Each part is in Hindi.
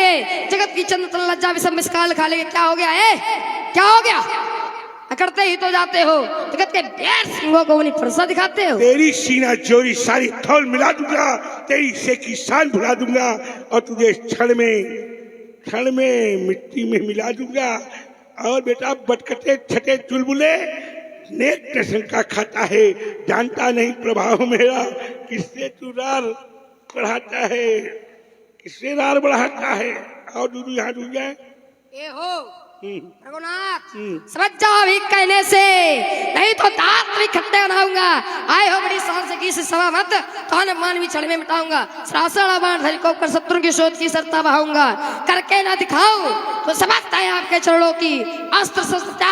लेंगे, जगत की चंद तन लज्जा भी सब मिसकाल खा लेंगे। क्या हो गया है, क्या हो गया? अकड़ते ही तो जाते हो, जगत के बेर सिंहों को उन्हीं फरसा दिखाते हो। तेरी सीना जोरी सारी थौल मिला दूंगा, तेरी से की शान भुला दूंगा और तुझे क्षण में मिट्टी में मिला दूंगा। और बेटा बटकटे छठे चुलबुले नेक शंका खाता है, जानता नहीं प्रभाव मेरा किससे तू रार बढ़ाता है, किससे रार बढ़ाता है। और दूध यहाँ डूब जाए ये हो रघुनाथ, समझ जाओ भी कहने से, नहीं तो दांत भी खट्टे बनाऊंगा। आए हो बड़ी शान से की से सवा मत, तो मान भी छड़ में मिटाऊंगा। सरासड़ा बाण धर को कर शत्रु की शोध की सरता बहाऊंगा। करके ना दिखाऊं तो समझता है आपके चरणों की अस्त्र शस्त्र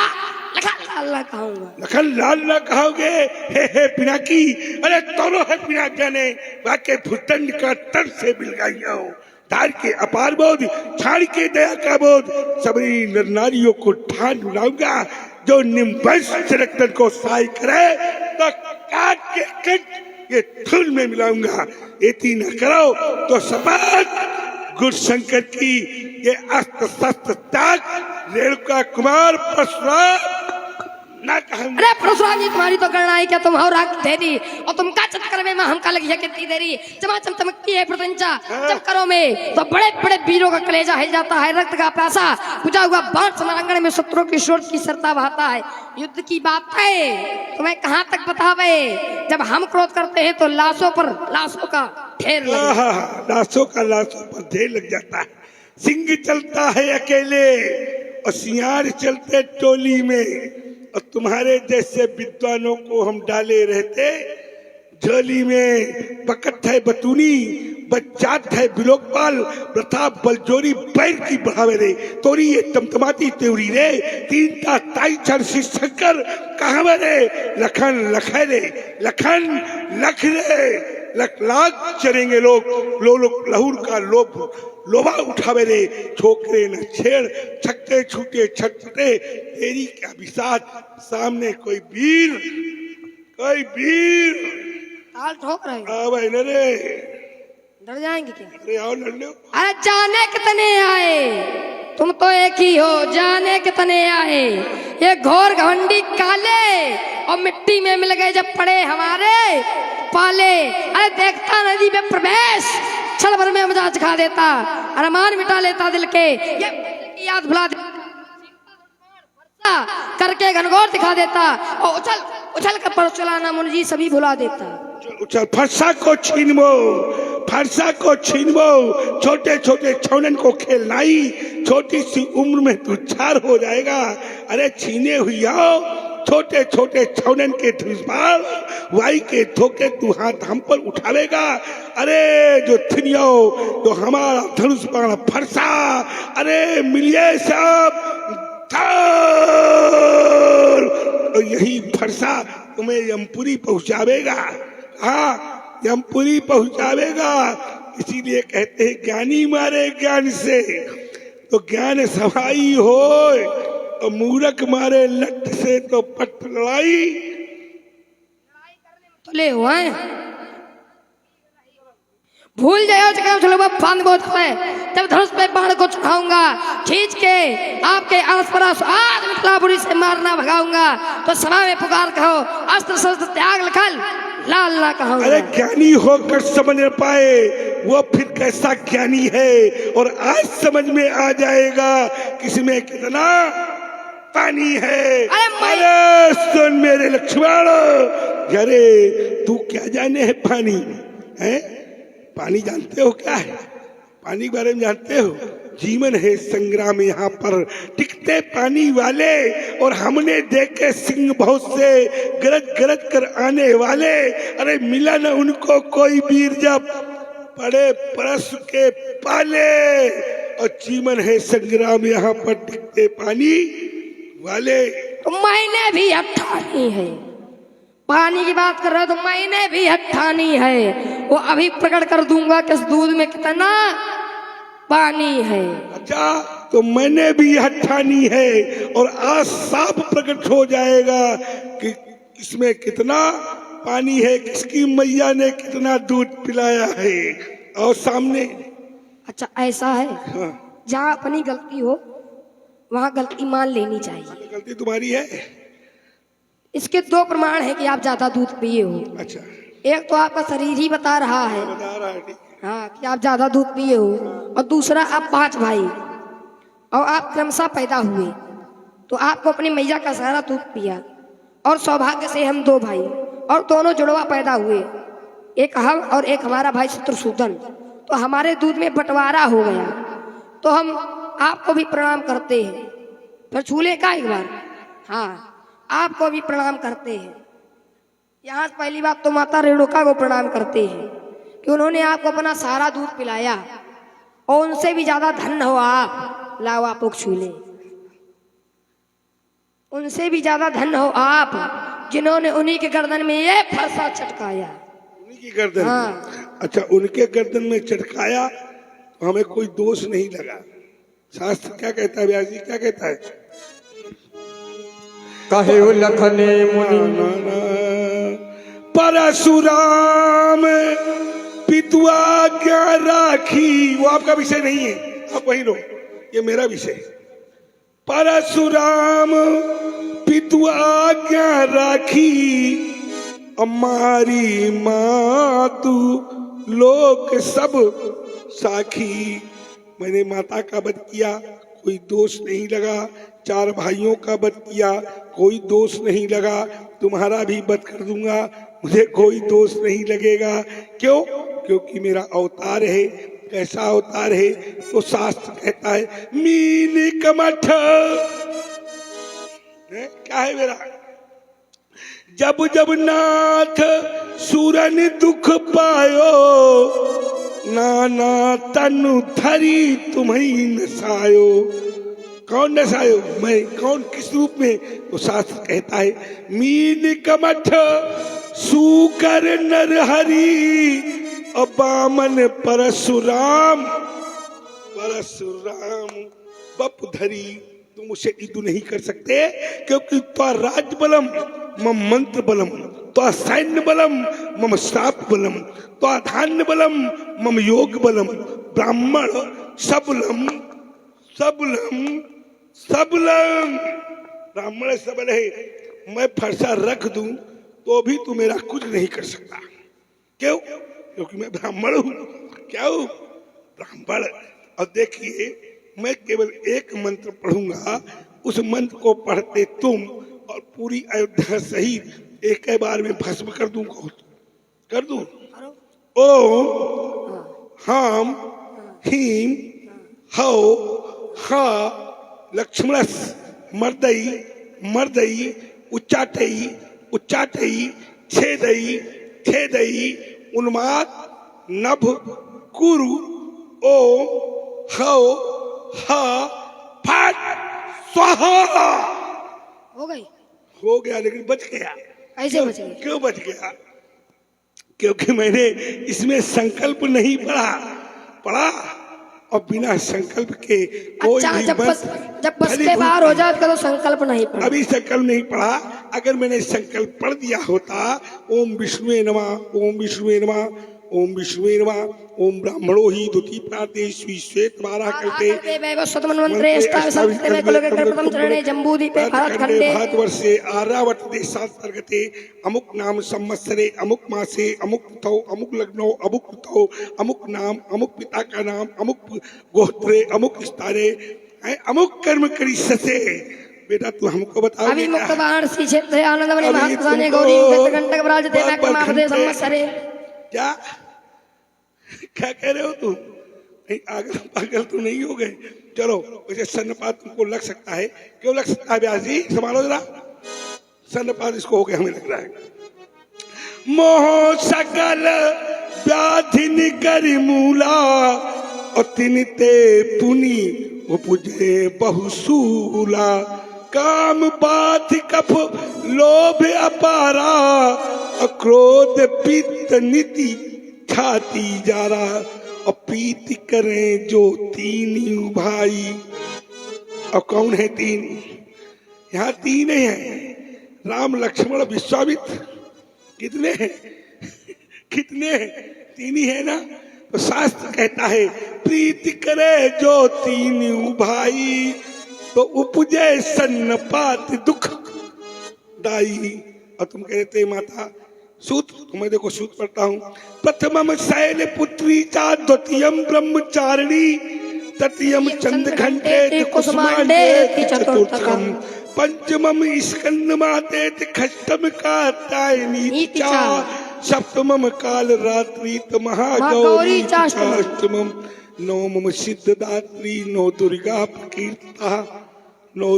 लखन लाल ना कहूंगा। लखन लाल ना कहोगे, हे पिनाकी। अरे दोनों है पिनाक जाने, वाके भूतंड का तन से मिल गई हो। तार के अपार बोध, छाड़ के दया का बोध, सबरी नर नारियों को ठान बुलाऊंगा। जो निम्बस रक्तन को साई करे तो काट के कट ये धूल में मिलाऊंगा। एती न करो तो सपाट गुरु शंकर की ये अस्त्र शस्त्र त्याग रेणुका कुमार परशुराम ना कहूंगा। अरे परशुराम जी, तुम्हारी तो गणना है क्या? तुम हो राग दे दी और तुम का चक्कर में हम का लगी है कितनी देरी। चमाचम चमकती है प्रतंचा चक्करों में तो बड़े बड़े वीरों का कलेजा हिल जाता है। रक्त का प्यासा बुझा हुआ बाण समरांगण में शत्रुओं की शोर की सरता बहाता है। युद्ध की बात है तुम्हें कहाँ तक बतावे, जब हम क्रोध करते हैं तो लाशों पर लाशों का ढेर लाशों पर ढेर लग जाता है। सिंह चलता है अकेले और सियार चलते टोली में, और तुम्हारे जैसे विद्वानों को हम डाले रहते झोली में। पकट है बतूनी, बच्चात है बिलोकपाल, प्रताप बलजोरी बैर की बढ़ावे रे। तोरी ये तमतमाती त्योरी रे, तीन ता ताई चर शंकर कहावे रे। लखन लखे रे, लखन लख रे, लख लाख चरेंगे लोग, लोग लहूर का लोभा उठावे रे। छोकरे न छेड़, छक्के छूटे छटपटे, तेरी क्या बिसात सामने कोई वीर ताल ठोक रहे आवे न रे। डर जाएंगे क्या? अरे आओ लड़ लो। अरे जाने कितने आए, तुम तो एक ही हो। जाने कितने आए ये घोर घमंडी काले, और मिट्टी में मिल गए जब पड़े हमारे पाले। अरे देखता नदी में प्रवेश, क्षण भर में मजा चखा देता, अरमान मिटा लेता दिल के। ये याद भुला देता, करके घनघोर दिखा देता, और उछल उछल कर पर चलाना मुंजी सभी भुला देता। उछल फरसा को छीनबो, फरसा को छीनबो, छोटे छोटे छौनन को खेलनाई। छोटी सी उम्र में तू छार हो जाएगा। अरे छीने हुई आओ छोटे छोटे छौनन के धनुष वाई के धोखे तू हाथ हम पर उठावेगा। अरे जो थिनियो तो हमारा धनुष बाण फरसा, अरे मिलिए सब और यही फरसा तुम्हें यमपुरी पहुंचावेगा। हाँ यमपुरी पहुंचावेगा। इसीलिए कहते हैं ज्ञानी मारे ज्ञान से, तो ज्ञान समाई हो, तो मूर्ख मारे लट से तो पट लड़ाई तो ले हुआ है। भूल जाओ जब धनुष पे बाण को चढ़ाऊंगा, खींच के आपके आस पड़ोस आज मिथिलापुरी से मारना भगाऊंगा। तो सभा में पुकार कहो, अस्त्र शस्त्र त्याग लखन लाल ना कहो। अरे ज्ञानी होकर समझ न पाए वो फिर कैसा ज्ञानी है। और आज समझ में आ जाएगा किसमें कितना पानी है। अरे सुन मेरे लक्ष्मण, अरे तू क्या जाने है पानी है? पानी जानते हो क्या है? पानी के बारे में जानते हो? जीवन है संग्राम यहाँ पर टिकते पानी वाले, और हमने देखे सिंह बहुत से गरज गरज कर आने वाले। अरे मिला न उनको कोई वीर जब पड़े परस के पाले। और जीवन है संग्राम यहाँ पर टिकते पानी वाले। मैंने भी अट्ठानी है, पानी की बात कर रहे हो तो मैंने भी अट्ठानी है। वो अभी प्रकट कर दूंगा कि इस दूध में कितना पानी है। अच्छा तो मैंने भी अट्ठानी है, और आज साफ प्रकट हो जाएगा कि इसमें कितना पानी है, किसकी मैया ने कितना दूध पिलाया है। और सामने अच्छा ऐसा है। हाँ। जहाँ अपनी गलती हो वहाँ गलती मान लेनी चाहिए। गलती तुम्हारी है। इसके दो प्रमाण है कि आप ज्यादा दूध पिए हो। अच्छा, एक तो आपका शरीर ही बता रहा है, बता रहा है, ठीक है। हाँ, कि आप ज्यादा दूध पिए हो, और दूसरा आप 5 भाई और आप क्रमशः पैदा हुए तो आपको अपनी मैया का सारा दूध पिया, और सौभाग्य से हम 2 भाई और दोनों जुड़वा पैदा हुए, एक हम और एक हमारा भाई शत्रुसूदन, तो हमारे दूध में बंटवारा हो गया, तो हम आपको भी प्रणाम करते हैं। फिर छूले का एक बार, हाँ, आपको भी प्रणाम करते हैं। यहाँ पहली बात तो माता रेणुका को प्रणाम करते हैं कि उन्होंने आपको अपना सारा दूध पिलाया, और उनसे भी ज्यादा धन्य हो आप। लाओ आप लोग छूले। उनसे भी ज्यादा धन्य हो आप जिन्होंने उन्हीं के गर्दन में ये फरसा चटकाया। उन्हीं की गर्दन में? हाँ। अच्छा, उनके गर्दन में चटकाया तो हमें कोई दोष नहीं लगा। शास्त्र क्या कहता है, व्यास जी क्या कहता है? कहे लखने मुनि परशुराम पितुआ क्या राखी। वो आपका विषय नहीं है, आप वहीं रहो, ये मेरा विषय। परशुराम पितुआ क्या राखी, हमारी मातु लोक सब साखी। मैंने माता का वध किया, कोई दोष नहीं लगा। 4 भाइयों का वध किया, कोई दोष नहीं लगा। तुम्हारा भी वध कर दूंगा, मुझे कोई दोष नहीं लगेगा। क्यों? क्योंकि मेरा अवतार है। कैसा अवतार है? तो शास्त्र कहता है मीन कमठ। क्या है मेरा? जब जब नाथ सुरन दुख पायो, नाना तनु धरी तुम्हें नसायो। कौन नसायो? मैं। कौन? किस रूप में? तो शास्त्र कहता है मीन कमठ सूकर नरहरि, अबामन परशुराम। परशुराम बपधरी। तुम उसे इदु नहीं कर सकते, क्योंकि तो राज बलम मम मंत्र बलम, तो सैन्य बलम मम श्राप बलम, तो धान्य बलम मम योग बलम। ब्राह्मण सबलम सबलम सबलम। ब्राह्मण सबल है। मैं फरसा रख दूं तो भी तू मेरा कुछ नहीं कर सकता। क्यों? क्योंकि मैं ब्राह्मण हूं। क्या हूं? ब्राह्मण। और देखिए, मैं केवल एक मंत्र पढ़ूंगा, उस मंत्र को पढ़ते तुम और पूरी अयोध्या सहित एक बार में भस्म कर दूं। कर दूं? ओम हम हीम हौ हा लक्ष्मणस मर्दई मर्दई उच्चाटई उच्चाटई छेदई छेदई उन्माद नभ कुरु ओम हौ हा फट स्वाहा। हो गई? हो गया, लेकिन बच गया। कैसे बच गए? क्यों बच गया? क्योंकि मैंने इसमें संकल्प नहीं पढ़ा और बिना संकल्प के कोई अच्छा, भी जब बस के बाहर हो जाए तो संकल्प नहीं पड़ा। अभी संकल्प नहीं पढ़ा। अगर मैंने संकल्प पढ़ दिया होता, ओम विष्णुवे नमः, ओम विष्णुवे नमः, ओम विष्णुवे नमः, ओम ब्राह्मणो ही द्वितीय प्राते श्वेत वारा कल्पे भारतवर्षे आर्यावर्त देशांतर्गते अमुक नाम संवत्सरे अमुक मासे अमुक तिथौ अमुक लग्नौ अमुक ऋतौ अमुक नाम अमुक पिता का नाम अमुक गोत्रे अमुक स्थाने अमुक कर्म करी ससे। बेटा तू हमको बता। अभी मुक्त वाराणसी क्षेत्र आनंदमणि महात्माने गौरी घंटक ब्राज देना क्रमापदे संवत्सरे। क्या क्या कह रहे हो तुम? नहीं, आगल पागल तो नहीं हो गए? चलो, वैसे सन्नपात तुमको लग सकता है। क्यों लग सकता है व्यास जी? संभालो जरा। सन्नपात इसको हो गया, हमें लग रहा है। मोह सकल व्याधि निकर मूला, और तिनते पुनि उपजे बहुसूला। काम बात कफ लोभ अपारा, अक्रोध पित्त नीति खाती जा रहा। और पीति करें जो तीन भाई। और कौन है तीन? यहाँ 3 हैं, राम लक्ष्मण विश्वामित्र। कितने हैं? कितने हैं? 3 ही है ना। तो शास्त्र कहता है प्रीति करे जो तीन भाई तो उपजे सन्नपात दुख दाई। और तुम कहते माता सूत, तुम्हें देखो सूत पढ़ता हूँ। प्रथमम शैल पुत्री चा द्वितीयम ब्रह्मचारिणी तृतीयम चंद्र घंटे कुसुमांडे चतुर्थम पंचमम स्कंद माते खष्टम कात्यायनी चा सप्तमम काल रात्रि महागौरी चाष्टमम नवमम सिद्धदात्री नौ दुर्गा प्रकीर्ता नौ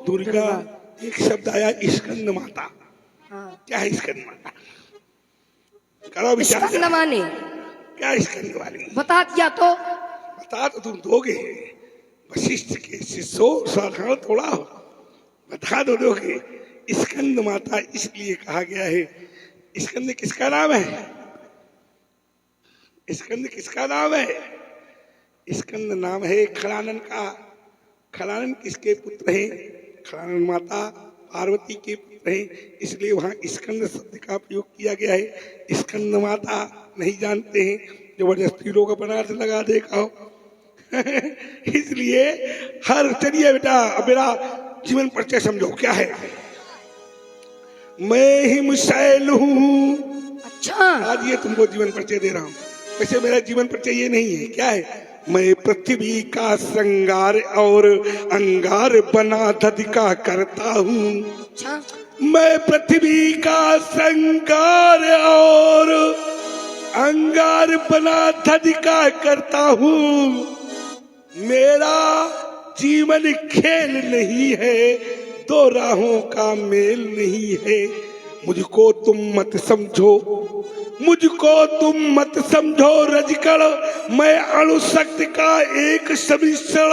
दुर्गा एक शब्द आया स्कंद माता। क्या है स्कंद माता? करो विचार। स्कंद माने क्या स्कंद वाली? बता दिया तो बता तो तुम दोगे। वशिष्ठ के शिष्यों साधारण थोड़ा हो, बता दो दोगे। स्कंद माता इसलिए कहा गया है। स्कंद किसका नाम है? स्कंद किसका नाम है? स्कंद नाम है खलानन का। खलानन किसके पुत्र हैं? खलानन माता पार्वती के पुत्र हैं, इसलिए वहां स्कंद शब्द का प्रयोग किया गया है। स्कंद माता नहीं जानते हैं, जबरदस्ती लोग अपना अर्थ लगा देखा हो। इसलिए हर चलिए बेटा अब मेरा जीवन परिचय समझो क्या है। मैं हिम शैल हूँ। अच्छा, आज ये तुमको जीवन परिचय दे रहा हूँ। वैसे मेरा जीवन परिचय ये नहीं है। क्या है? मैं पृथ्वी का श्रृंगार और अंगार बना धदिका करता हूँ। अच्छा, मैं पृथ्वी का श्रृंगार और अंगार बना धदिका करता हूँ। मेरा जीवन खेल नहीं है, दो राहों का मेल नहीं है। मुझको तुम मत समझो, मुझको तुम मत समझो रजकण, मैं अणुशक्ति का एक समिश्रण।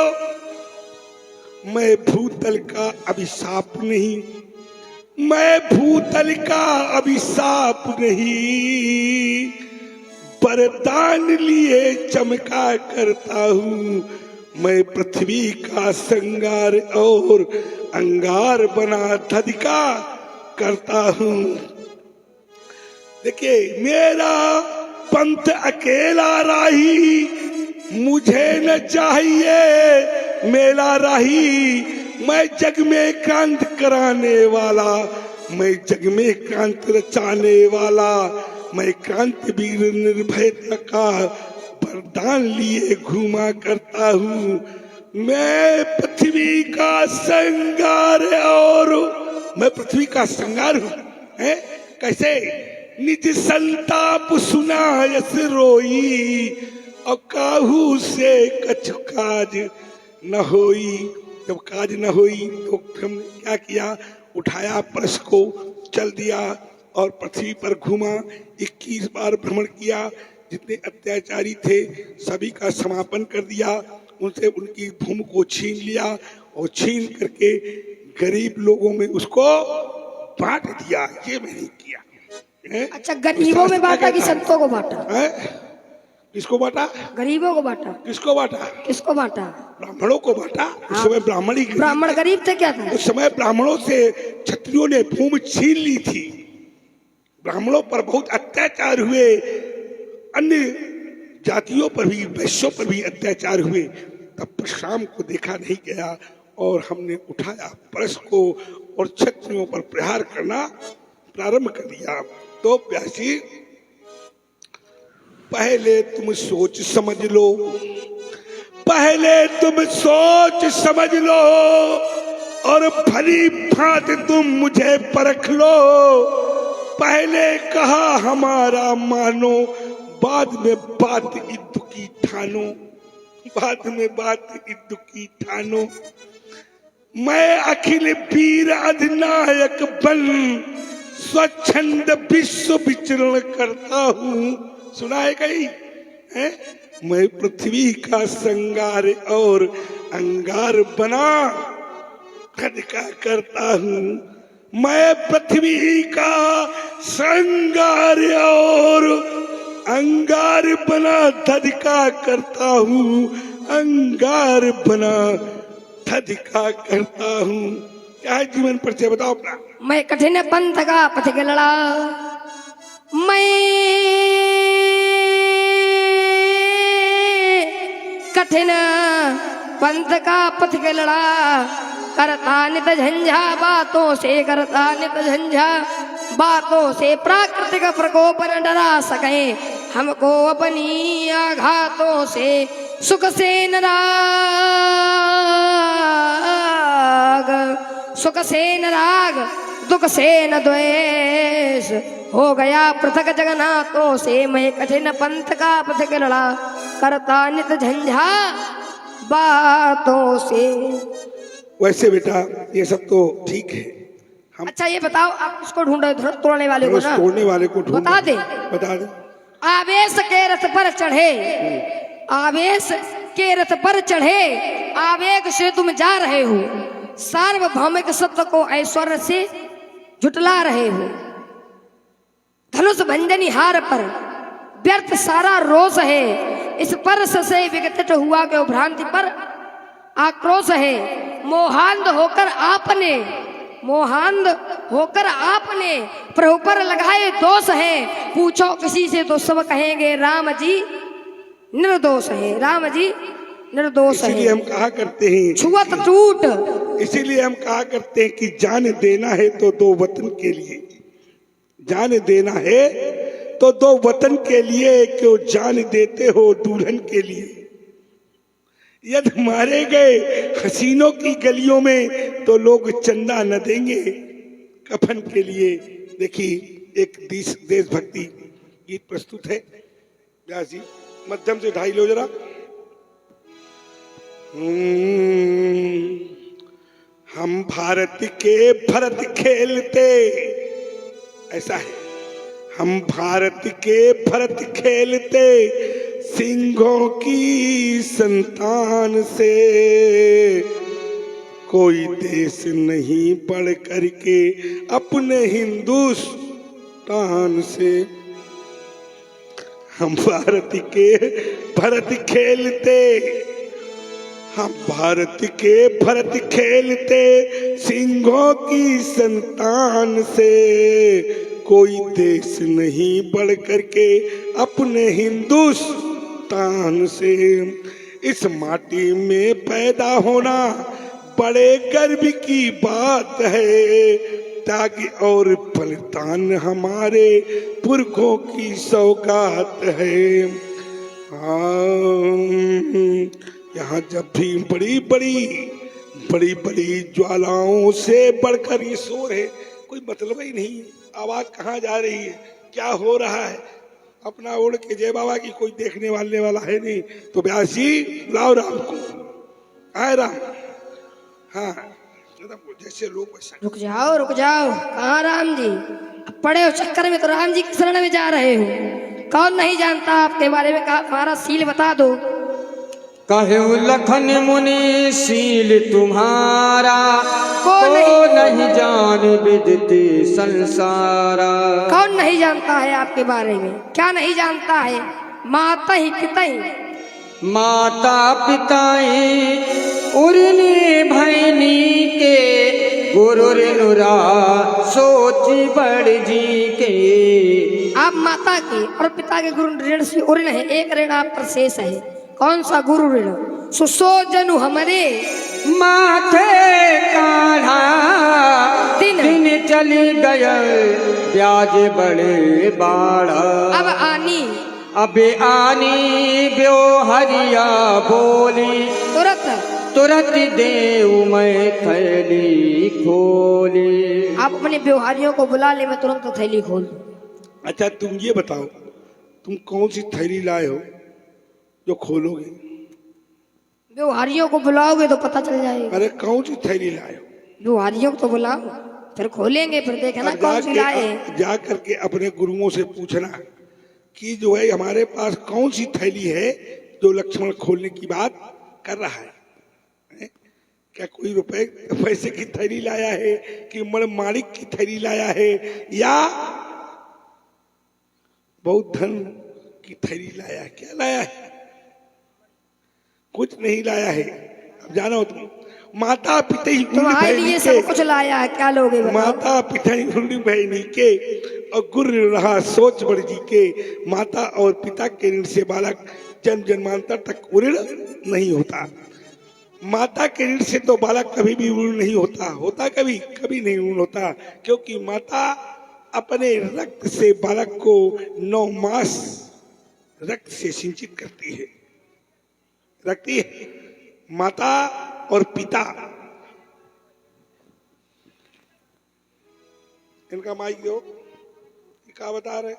मैं भूतल का अभिशाप नहीं, मैं भूतल का अभिशाप नहीं, वरदान लिए चमका करता हूँ। मैं पृथ्वी का श्रृंगार और अंगार बना धदिका करता हूँ। देखिए मेरा पंथ अकेला राही, मुझे न चाहिए मेला राही। मैं जग में क्रांति कराने वाला, मैं जग में क्रांति रचाने वाला, मैं क्रांति वीर निर्भयता का वरदान लिए घूमा करता हूँ। मैं पृथ्वी का श्रृंगार और मैं पृथ्वी का श्रृंगार हूँ। कैसे? निज संताप सुनायस रोई और काहू से कछु काज न होई। जब काज न होई तो हमने क्या किया? उठाया परस को, चल दिया और पृथ्वी पर घूमा। 21 बार भ्रमण किया। जितने अत्याचारी थे सभी का समापन कर दिया, उनसे उनकी भूमि को छीन लिया और छीन करके गरीब लोगों में उसको बांट दिया। ये मैंने किया। अच्छा, गरीबों में बांटा कि संतों को बांटा? किसको बांटा? गरीबों को बांटा। किसको बांटा? किसको बांटा? ब्राह्मणों को बांटा। उस समय ब्राह्मण ही ब्राह्मण गरीब थे क्या था? उस समय ब्राह्मणों से क्षत्रियों ने भूमि छीन ली थी। ब्राह्मणों पर बहुत अत्याचार हुए, अन्य जातियों पर भी, वैश्यों पर भी अत्याचार हुए। तब परशुराम को देखा नहीं गया और हमने उठाया परस को और क्षत्रियों पर प्रहार करना प्रारंभ कर दिया। तो व्यासी पहले तुम सोच समझ लो, पहले तुम सोच समझ लो और भली भांति तुम मुझे परख लो। पहले कहा हमारा मानो, बाद में बात इद्दु की ठानो, बाद में बात इद्दु की ठानो। मैं अखिल वीर अधिनायक बन स्वच्छंद विश्व विचरण करता हूँ। सुना है कहीं? मैं पृथ्वी का श्रृंगार और अंगार बना धदिका करता हूँ। मैं पृथ्वी का श्रृंगार और अंगार बना धदिका करता हूँ, अंगार बना धदिका करता हूँ। क्या है जीवन परिचय बताओ अपना? मैं कठिन पंथ का पथिक लड़ा, मैं कठिन पंथ का पथ के लड़ा, करता नित झंझा बातों से, करता नित झंझा बातों से, प्राकृतिक प्रकोप न डरा सके हमको अपनी आघातों से, सुख से न राग, सुख से न राग, दुख से न द्वेष, हो गया पृथक जगन्नाथों से, मैं कठिन पंथ का पथ के लड़ा, करता नित झंझा बातों से। वैसे बेटा ये सब तो ठीक है, हम अच्छा ये बताओ, आप उसको ढूंढ रहे हो तोड़ने वाले को ना, तोड़ने वाले को ढूंढ बता दे। बता दे। आवेश के रथ पर चढ़े, आवेश के रथ पर चढ़े, आवेग से तुम जा रहे हो, सार्वभौमिक सत्य को ऐश्वर्य से झुटला रहे हो, धनुष भंजनी हार पर व्यर्थ सारा रोष है, इस परस से विगतित हुआ के भ्रांति पर आक्रोश है, मोहांध होकर आपने, मोहांध होकर आपने प्रभु पर लगाए दोष है, पूछो किसी से तो सब कहेंगे राम जी निर्दोष है, राम जी निर्दोष है। इसीलिए हम कहा करते हैं, छुअत टूट, इसीलिए हम कहा करते हैं कि जान देना है तो दो वतन के लिए, जान देना है तो दो वतन के लिए, क्यों जान देते हो दुल्हन के लिए। यदि मारे गए हसीनों की गलियों में तो लोग चंदा न देंगे कफन के लिए। देखिए एक देशभक्ति गीत प्रस्तुत है, व्यास जी मध्यम से ढाई लो जरा। हम भारत के भरत खेलते, ऐसा है, हम भारत के भरत खेलते, सिंहों की संतान से, कोई देश नहीं बढ़ करके अपने हिंदुस्तान से। हम भारत के भरत खेलते, हम भारत के भरत खेलते, सिंहों की संतान से, कोई देश नहीं बढ़ करके अपने हिंदुस्तान से। इस माटी में पैदा होना बड़े गर्व की बात है, ताकि और बलिदान हमारे पुरखों की सौगात है। यहाँ जब भी बड़ी बड़ी ज्वालाओं से बढ़कर ये शोर है, कोई मतलब ही नहीं, आवाज कहाँ जा रही है, क्या हो रहा है, अपना उड़ के जय बाबा की कोई देखने वाले वाला है नहीं। तो व्यास जी बुलाओ राम को, आए राम। हाँ जैसे लोग वैसा। रुक जाओ कहाँ राम जी, अब पड़े हो चक्कर में तो राम जी की शरण में जा रहे हो। कौन नहीं जानता आपके बारे में, कहा तुम्हारा सील बता दो। कहे लखन मुनि सील तुम्हारा, को नहीं जान विदित संसारा। कौन नहीं जानता है आपके बारे में, क्या नहीं जानता है। माता ही पिताई, माता पिताई उर्नी भैनी के, गुरु नुरा सोची बड़ जी के। आप माता के और पिता के गुरु ऋण से ऋण है, एक ऋण आप पर शेष है। कौन सा गुरु ऋण। सुसो जनु हमारे माथे काढ़ा, दिन चली गए ब्याज बड़े बाड़ा। अबे आनी ब्यो हरिया बोली, तुरंत देव मैं थैली खोली। आप अपने व्यवहारियों को बुला ले, मैं तुरंत थैली खोल। अच्छा तुम ये बताओ, तुम कौन सी थैली लाए हो जो खोलोगे। व्यवहारियों को बुलाओगे तो पता चल जाएगा। अरे कौन सी थैली लाए हो। व्यवहारियों को तो बुलाओ, फिर खोलेंगे, फिर देखना कौन सी लाए। जा करके अपने गुरुओं से पूछना कि जो है हमारे पास कौन सी थैली है जो लक्ष्मण खोलने की बात कर रहा है। क्या कोई रुपए पैसे की थैली लाया है कि मणिमाणिक की थैली लाया है, या बहुत धन की थैली लाया है। क्या लाया है, कुछ नहीं लाया है। अब जानो तुम, माता पिता ही तुम्हारे लिए सब कुछ लाया है, क्या लोगे बताओ? माता पिता ही बहनी के और गुर रहा सोच बड़ जी के, माता और पिता के ऋण से बालक जन्म जन्मांतर तक ऋण नहीं होता। माता के ऋण से तो बालक कभी भी ऋण नहीं होता कभी कभी नहीं ऋण होता, क्योंकि माता अपने रक्त से बालक को 9 मास रक्त से सिंचित रखती है माता और पिता। इनका माइक दो, क्या बता रहे?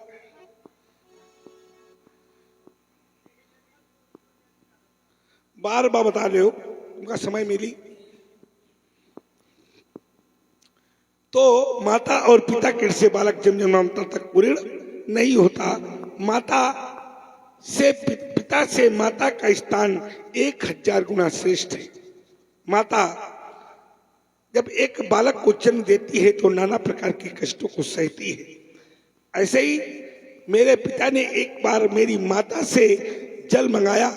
बार बार बता रहे हो, उनका समय मिली तो माता और पिता के से बालक जन्म जन्मांतर तक ऋण नहीं होता। माता से पिता से माता का स्थान 1000 गुना श्रेष्ठ है। माता जब एक बालक को जन्म देती है तो नाना प्रकार के कष्टों को सहती है। ऐसे ही मेरे पिता ने एक बार मेरी माता से जल मंगाया।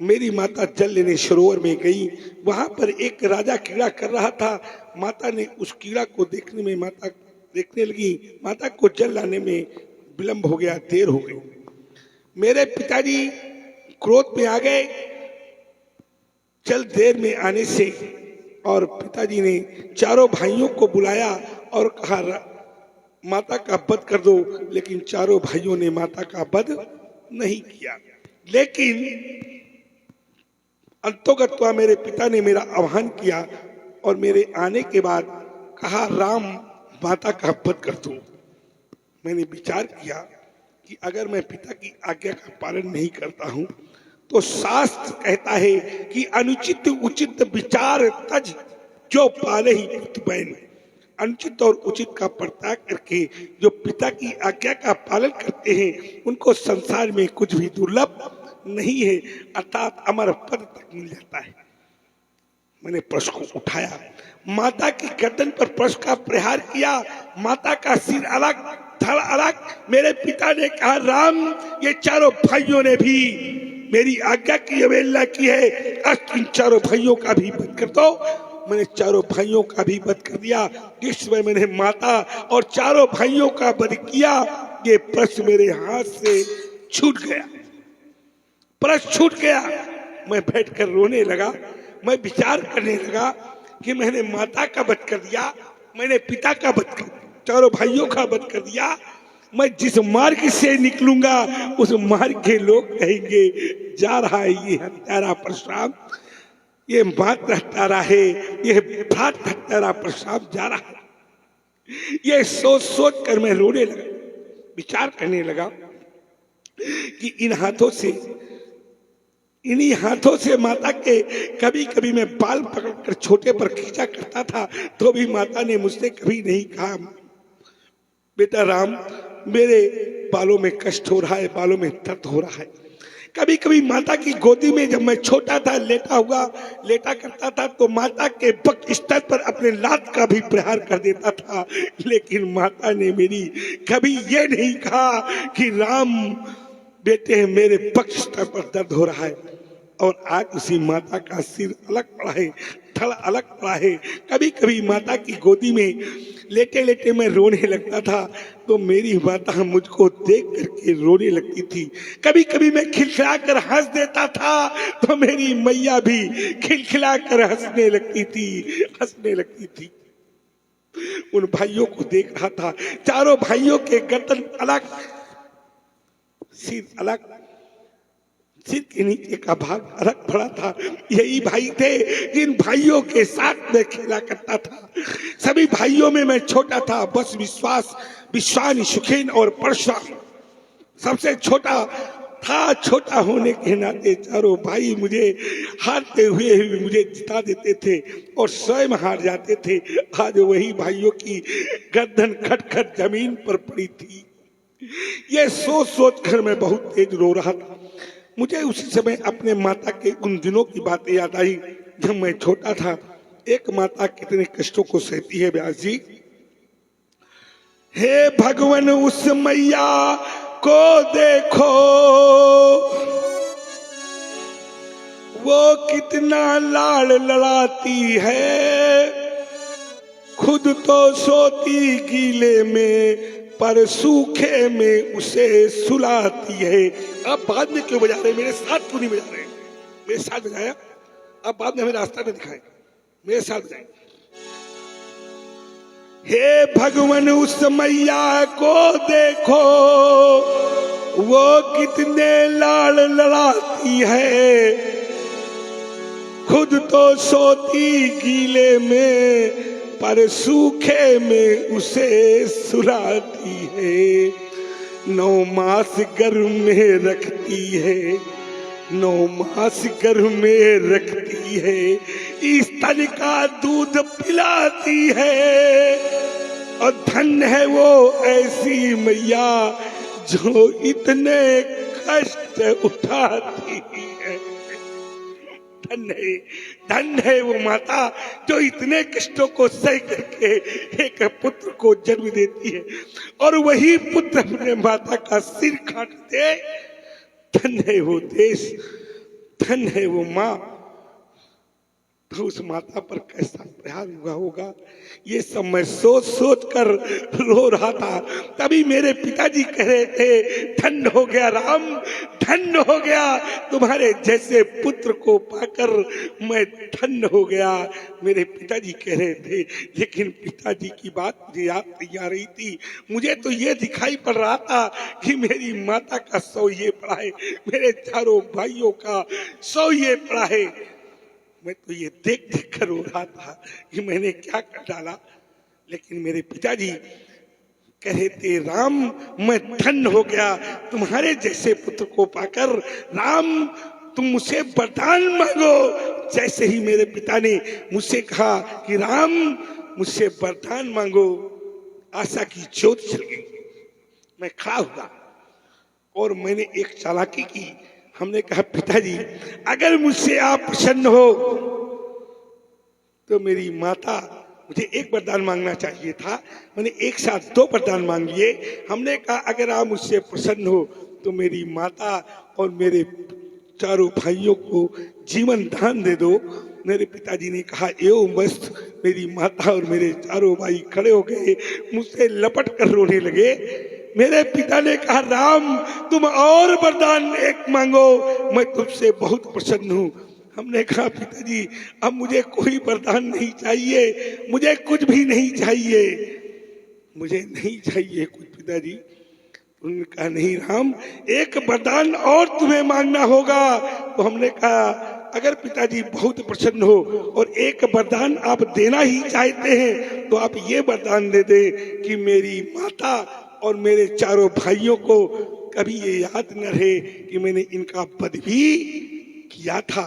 मेरी माता जल लेने सरोवर में गई, वहां पर एक राजा कीड़ा कर रहा था। माता ने उस कीड़ा को देखने लगी। माता को जल लाने में विलंब हो गया, देर हो गई। मेरे पिताजी क्रोध में आ गए जल देर में आने से, और पिताजी ने चारों भाइयों को बुलाया और कहा माता का वध कर दो, लेकिन चारों भाइयों ने माता का वध नहीं किया। लेकिन अंतोगत्वा मेरे पिता ने मेरा आह्वान किया और मेरे आने के बाद कहा राम माता का वध कर दो। मैंने विचार किया कि अगर मैं पिता की आज्ञा का पालन नहीं करता हूं तो शास्त्र कहता है कि अनुचित उचित विचार तज जो पाले ही पुत्रबैन। अनुचित और उचित का परित्याग करके जो पिता की आज्ञा का पालन करते हैं उनको संसार में कुछ भी दुर्लभ नहीं है, अर्थात अमर पद तक मिल जाता है। मैंने प्रश्न को उठाया, माता की गर्दन पर प्रश्न का प्रहार किया। माता का सिर अलग धड़ अलग। मेरे पिता ने कहा राम ये चारों भाइयों ने भी मेरी आज्ञा की अवहेलना की है, आज इन चारों भाइयों का भी वध कर दो। मैंने चारों भाइयों का भी वध कर दिया। इस समय मैंने माता और चारों भाइयों का वध किया। ये प्रश्न मेरे हाथ से छूट गया, प्रश्न छूट गया। मैं बैठकर रोने लगा। मैं विचार करने लगा कि मैंने माता का वध कर दिया, मैंने पिता का वध कर, चारों भाइयों का वध कर दिया। मैं जिस मार्ग से निकलूंगा उस मार्ग के लोग कहेंगे जा रहा है ये हत्यारा परशुराम, ये मात्र हत्यारा है, ये भ्रात हत्यारा परशुराम जा रहा है। ये सोच सोच कर मैं रोने लगा, विचार करने लगा कि इन्हीं हाथों से माता के कभी कभी मैं बाल पकड़कर छोटे पर खींचा करता था, तो भी माता ने मुझसे कभी नहीं कहा बेटा राम मेरे बालों में कष्ट हो रहा है, बालों में दर्द हो रहा है। कभी कभी माता की गोदी में जब मैं छोटा था लेटा करता था तो माता के वक्ष स्तर पर अपने लात का भी प्रहार कर देता था, लेकिन माता ने मेरी कभी ये नहीं कहा कि राम बेटे मेरे वक्ष स्तर पर दर्द हो रहा है। और आज उसी माता का सिर अलग पड़ा है, थड़ अलग पड़ा है। कभी कभी माता की गोदी में लेटे लेटे मैं रोने लगता था तो मेरी माता मुझको देख करके रोने लगती थी। कभी कभी मैं खिलखिला कर हंस देता था तो मेरी मैया भी खिलखिला कर हंसने लगती थी। उन भाइयों को देख रहा था, चारों भाइयों के गर्दन अलग, सिर अलग, सिर के नीचे का भाग अलग पड़ा था। यही भाई थे जिन भाइयों के साथ मैं खेला करता था। सभी भाइयों में मैं छोटा था, बस विश्वान सुखेन और परशुराम सबसे छोटा था। छोटा होने के नाते चारों भाई मुझे हारते हुए मुझे जिता देते थे और स्वयं हार जाते थे। आज वही भाइयों की गर्दन खटखट जमीन पर पड़ी थी। ये सोच सोच कर मैं बहुत तेज रो रहा था। मुझे उसी समय अपने माता के उन दिनों की बातें याद आई जब मैं छोटा था। एक माता कितने कष्टों को सहती है व्यास जी। हे भगवान उस मैया को देखो, वो कितना लाड़ लड़ाती है, खुद तो सोती गीले में पर सूखे में उसे सुलाती है। आप बाद में क्यों बजा रहे, मेरे साथ क्यों नहीं बजा रहे? मेरे साथ बजाया, आप बाद में हमें रास्ता में दिखाए, मेरे साथ बजाए। हे भगवान उस मैया को देखो, वो कितने लाड़ लड़ाती है, खुद तो सोती गीले में पर सूखे में उसे सुलाती है। 9 मास गर्भ में रखती है, 9 मास गर्भ में रखती है, इस तन का दूध पिलाती है। और धन्य है वो ऐसी मैया जो इतने कष्ट उठाती है। धन्य है वो माता जो इतने कष्टों को सह करके एक पुत्र को जन्म देती है, और वही पुत्र अपने माता का सिर काट दे। धन्य है वो देश, धन्य है वो माँ। तो उस माता पर कैसा प्रहार हुआ होगा, ये सब मैं सोच सोच कर रो रहा था। तभी मेरे पिताजी कह रहे थे, धन्य हो गया राम, धन्य हो गया, तुम्हारे जैसे पुत्र को पाकर मैं धन्य हो गया। मेरे पिताजी कह रहे थे, लेकिन पिताजी की बात मुझे याद नहीं आ रही थी। मुझे तो ये दिखाई पड़ रहा था कि मेरी माता का 100 ये पड़ा है, मेरे चारों भाइयों का 100 ये पड़ा है। मैं तो ये देख देख कर रो रहा था कि मैंने क्या कर डाला। लेकिन मेरे पिताजी कह रहे थे, राम मैं धन्य हो गया तुम्हारे जैसे पुत्र को पाकर। राम तुम मुझसे वरदान मांगो। जैसे ही मेरे पिता ने मुझसे कहा कि राम मुझसे वरदान मांगो, आशा की ज्योत जल गई। मैं खड़ा हुआ और मैंने एक चालाकी की। हमने कहा, पिताजी अगर मुझसे आप प्रसन्न हो तो मेरी माता, मुझे एक वरदान मांगना चाहिए था, मैंने एक साथ 2 वरदान मांग लिए। हमने कहा अगर आप मुझसे प्रसन्न हो तो मेरी माता और मेरे चारों भाइयों को जीवन दान दे दो। मेरे पिताजी ने कहा एवं मस्त। मेरी माता और मेरे चारों भाई खड़े हो गए, मुझसे लपट कर रोने लगे। मेरे पिता ने कहा, राम तुम और वरदान एक मांगो, मैं तुमसे बहुत प्रसन्न हूँ। हमने कहा, पिताजी अब मुझे कोई वरदान नहीं चाहिए, मुझे कुछ भी नहीं चाहिए, मुझे नहीं चाहिए कुछ पिताजी। उन्होंने कहा, नहीं राम एक वरदान और तुम्हें मांगना होगा। तो हमने कहा, अगर पिताजी बहुत प्रसन्न हो और एक वरदान आप देना ही चाहते हैं तो आप ये वरदान दे दे कि मेरी माता और मेरे चारों भाइयों को कभी ये याद न रहे कि मैंने इनका वध भी किया था।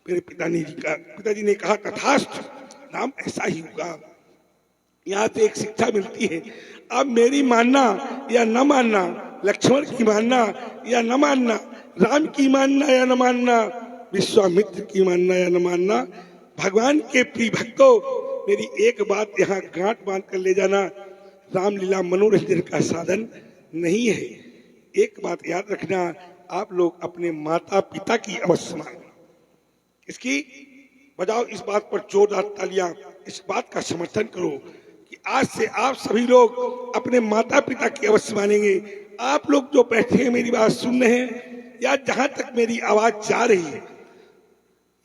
मेरे पिताजी ने कहा, तथास्तु राम ऐसा ही होगा। यहाँ से एक शिक्षा मिलती है, अब मेरी मानना या न मानना, लक्ष्मण की मानना या न मानना, राम की मानना या न मानना, विश्वामित्र की मानना या न मानना, भगवान के प्रिय भक्तों मेरी एक बात यहाँ गांठ बांध कर ले जाना, रामलीला मनोरंजन का साधन नहीं है। एक बात याद रखना, आप लोग अपने माता पिता की अवश्य मानो। इसकी बजाओ, इस बात पर जोरदार तालियां, इस बात का समर्थन करो कि आज से आप सभी लोग अपने माता पिता की अवश्य मानेंगे। आप लोग जो बैठे हैं मेरी बात सुन रहे हैं या जहां तक मेरी आवाज जा रही है,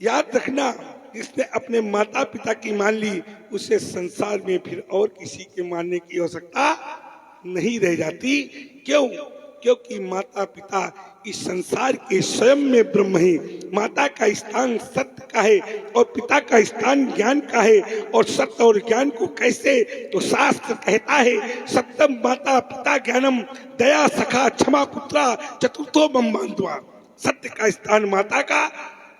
याद रखना जिसने अपने माता पिता की मान ली उसे संसार में फिर और किसी के मानने की आवश्यकता नहीं रह जाती। क्यों? क्योंकि माता पिता इस संसार के स्वयं में ब्रह्म है। माता का स्थान सत्य का है और पिता का स्थान ज्ञान का है। और सत्य और ज्ञान को कैसे, तो शास्त्र कहता है, सत्यम माता पिता ज्ञानम दया सखा क्षमा पुत्रा चतुर्थो मम बांधवा। सत्य का स्थान माता का,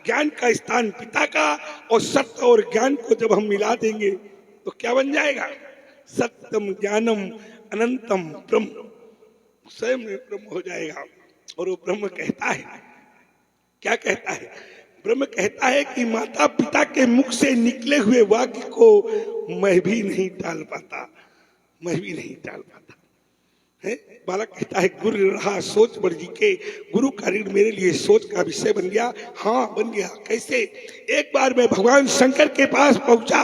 ज्ञान का स्थान पिता का, और सत्य और ज्ञान को जब हम मिला देंगे तो क्या बन जाएगा? सत्यम ज्ञानम अनंतम ब्रह्म, स्वयं में ब्रह्म हो जाएगा। और वो ब्रह्म कहता है, क्या कहता है? ब्रह्म कहता है कि माता पिता के मुख से निकले हुए वाक्य को मैं भी नहीं टाल पाता, मैं भी नहीं टाल पाता है। बालक कहता है, गुरु रहा सोच वर्जी के, गुरु का ऋण मेरे लिए सोच का विषय बन गया। हाँ बन गया। कैसे? एक बार मैं भगवान शंकर के पास पहुंचा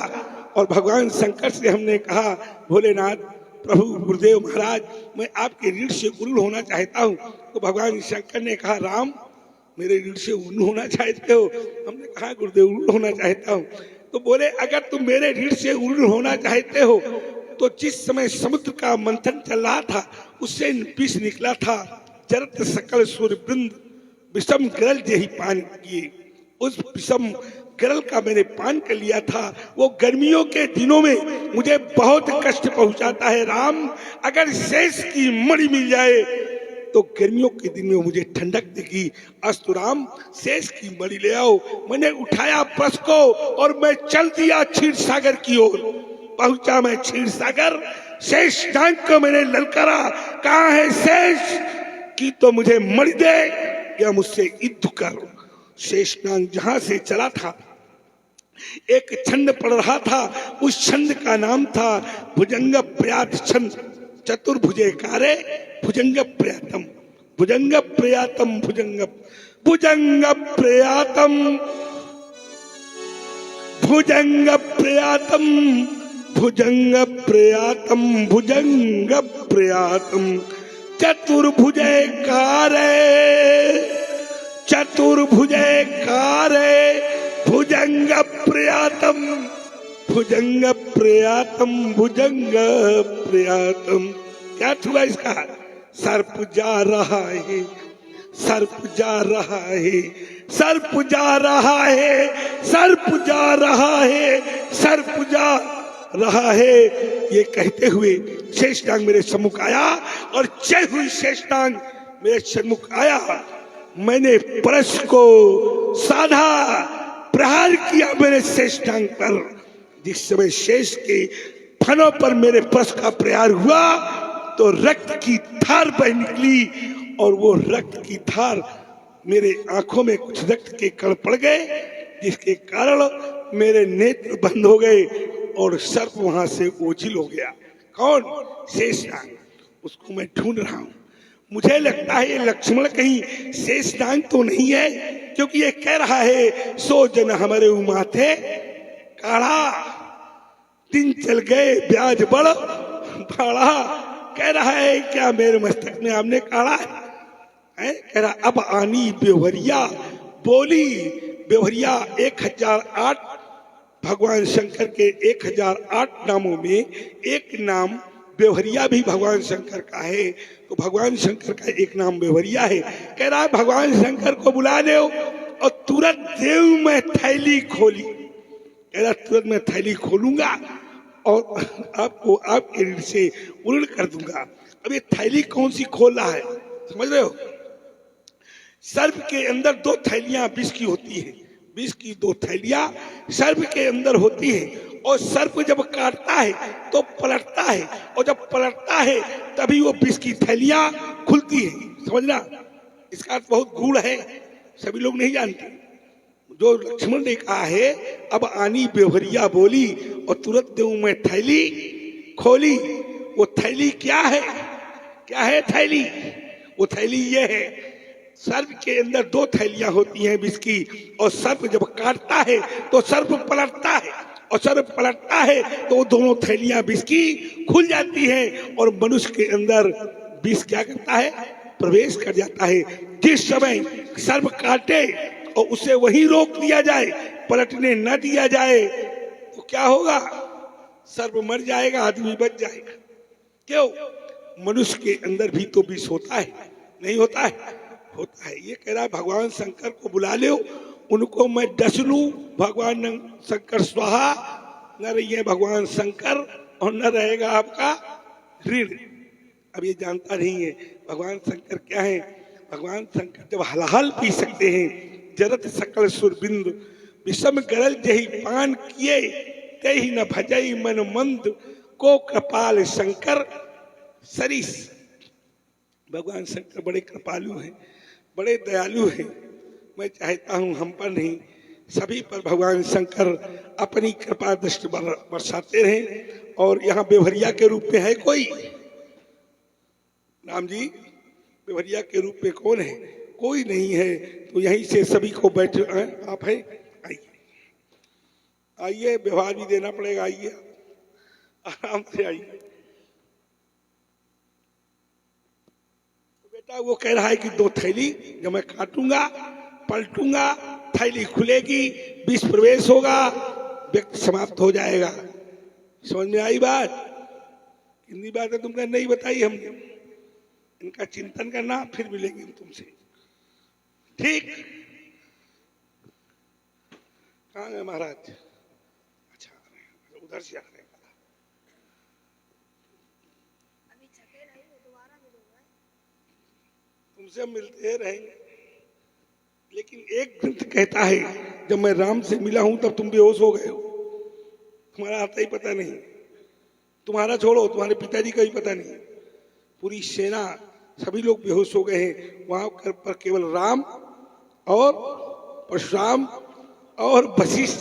और भगवान शंकर से हमने कहा, भोलेनाथ प्रभु गुरुदेव महाराज, मैं आपके ऋण से उरुण होना चाहता हूँ। तो भगवान शंकर ने कहा, राम मेरे ऋण से उरुण होना चाहते हो? हमने कहा गुरुदेव उरुण होना चाहता हूँ। तो बोले, अगर तुम मेरे ऋण से उरुण होना चाहते हो तो जिस समय समुद्र का मंथन चल रहा था उससे विष निकला था, जरत सकल सूर्य वृंद विषम गरल जही पान किए, उस विषम गरल का मैंने पान कर लिया था। वो गर्मियों के दिनों में मुझे बहुत कष्ट पहुंचाता है राम। अगर शेष की मणि मिल जाए तो गर्मियों के दिन में मुझे ठंडक देगी। अस्तु राम, शेष की मणि ले आओ। मैंने उठाया बस को और मैं चल दिया क्षीर सागर की ओर। पहुंचा मैं क्षीर सागर, शेष नाग को मैंने ललकारा, कहाँ है शेष की तो मुझे मणि दे या मुझसे युद्ध कर। शेषनाग जहां से चला था एक छंद पड़ रहा था, उस छंद का नाम था भुजंग प्रयात छंद। चतुर्भुजे कारे भुजंग प्रयातम, भुजंग प्रयातम, भुजंग भुजंग प्रयातम, भुजंग प्रयातम, भुजंग प्रयातम, भुजंग प्रयातम, चतुर्भुजे कारे, चतुर्भुजे कारे भुजंग प्रयातम, भुजंग प्रयातम, भुजंग प्रयातम। क्या हुआ इसका? सर्प जा रहा है, सर्प जा रहा है, सर्प जा रहा है, सर्प जा रहा है, सर्प जा रहा है। ये कहते हुए शेषनाग मेरे सम्मुख आया और जय हुई शेषनाग मेरे सम्मुख आया। मैंने परश को साधा, प्रहार किया मेरे शेषनाग पर। जिस समय शेष के फनों पर मेरे परश का प्रहार हुआ तो रक्त की धार बह निकली और वो रक्त की धार मेरे आंखों में कुछ रक्त के कण पड़ गए, जिसके कारण मेरे नेत्र बंद हो गए और सर्प वहां से ओझिल हो गया। कौन? शेषनाग। उसको मैं ढूंढ रहा हूं। मुझे लगता है ये लक्ष्मण कहीं शेषनाग तो नहीं है, क्योंकि ये कह रहा है सो जन हमारे माथे काढ़ा, दिन चल गए ब्याज बड़ भाड़ा। कह रहा है क्या मेरे मस्तक में आपने काढ़ा है? कह रहा अब आनी बेवरिया बोली। बेवरिया 1008 भगवान शंकर के 1008 नामों में एक नाम बेवरिया भी भगवान शंकर का है। तो भगवान शंकर का एक नाम बेवरिया है। कह रहा है भगवान शंकर को बुला ले और तुरंत देव में थैली खोली। कह रहा तुरंत मैं थैली खोलूंगा और आपको आपके ऋण से उरुण कर दूंगा। अब ये थैली कौन सी खोल रहा है समझ रहे हो? सर्प के अंदर 2 थैलियां विष की होती है। विष की 2 थैलियां सर्प के अंदर होती है और सर्प जब काटता है तो पलटता है और जब पलटता है तभी वो विष की थैलियां खुलती है। समझना, इसका अर्थ बहुत गूढ़ है, सभी लोग नहीं जानते। जो लक्ष्मण ने कहा है अब आनी बेवरिया बोली और तुरंत देव में थैली खोली। वो थैली क्या है? क्या है थैली? वो थैली ये है, सर्प के अंदर 2 थैलियां होती हैं विष की, और सर्प जब काटता है तो सर्प पलटता है और सर्प पलटता है तो वो दोनों थैलियां विष की खुल जाती हैं और मनुष्य के अंदर विष क्या करता है? प्रवेश कर जाता है। जिस समय सर्प काटे और उसे वहीं रोक दिया जाए, पलटने न दिया जाए तो क्या होगा? सर्प मर जाएगा, आदमी बच जाएगा। क्यों? मनुष्य के अंदर भी तो विष होता है, नहीं होता है? होता है। ये कह रहा है भगवान शंकर को बुला लो, उनको मैं डस लूं। भगवान शंकर स्वाहा, न रहिए भगवान शंकर और न रहेगा आपका ऋण। अब ये जानता नहीं है भगवान शंकर क्या है। भगवान शंकर जब हलाहल पी सकते हैं, जरत सकल सुरबिंद विषम गरल जही पान किए, ते ही न भजई मन मंद को कृपाल शंकर सरिस। भगवान शंकर बड़े कृपालु हैं, बड़े दयालु हैं। मैं चाहता हूं हम पर नहीं सभी पर भगवान शंकर अपनी कृपा दृष्टि बरसाते रहें। और यहाँ बेवरिया के रूप में है कोई? राम जी बेवरिया के रूप में कौन है? कोई नहीं है। तो यहीं से सभी को बैठ आप हैं, आइए आइए, व्यवहार भी देना पड़ेगा, आइए आराम से आइए। वो कह रहा है कि 2 थैली जब मैं काटूंगा पलटूंगा थैली खुलेगी, विष प्रवेश होगा, व्यक्ति समाप्त हो जाएगा। समझ में आई बात? कितनी बात है तुमने नहीं बताई हमने। इनका चिंतन करना, फिर मिलेंगे हम तुमसे। ठीक, कहाँ है महाराज? अच्छा उधर से आ रहे हैं। तुमसे मिलते रहेंगे, लेकिन एक ग्रंथ कहता है जब मैं राम से मिला हूं तब तुम बेहोश हो गए हो। तुम्हारा आता ही पता नहीं, तुम्हारा छोड़ो, तुम्हारे पिताजी का भी पता नहीं, पूरी सेना सभी लोग बेहोश हो गए हैं। वहां पर केवल राम और परशुराम और वशिष्ठ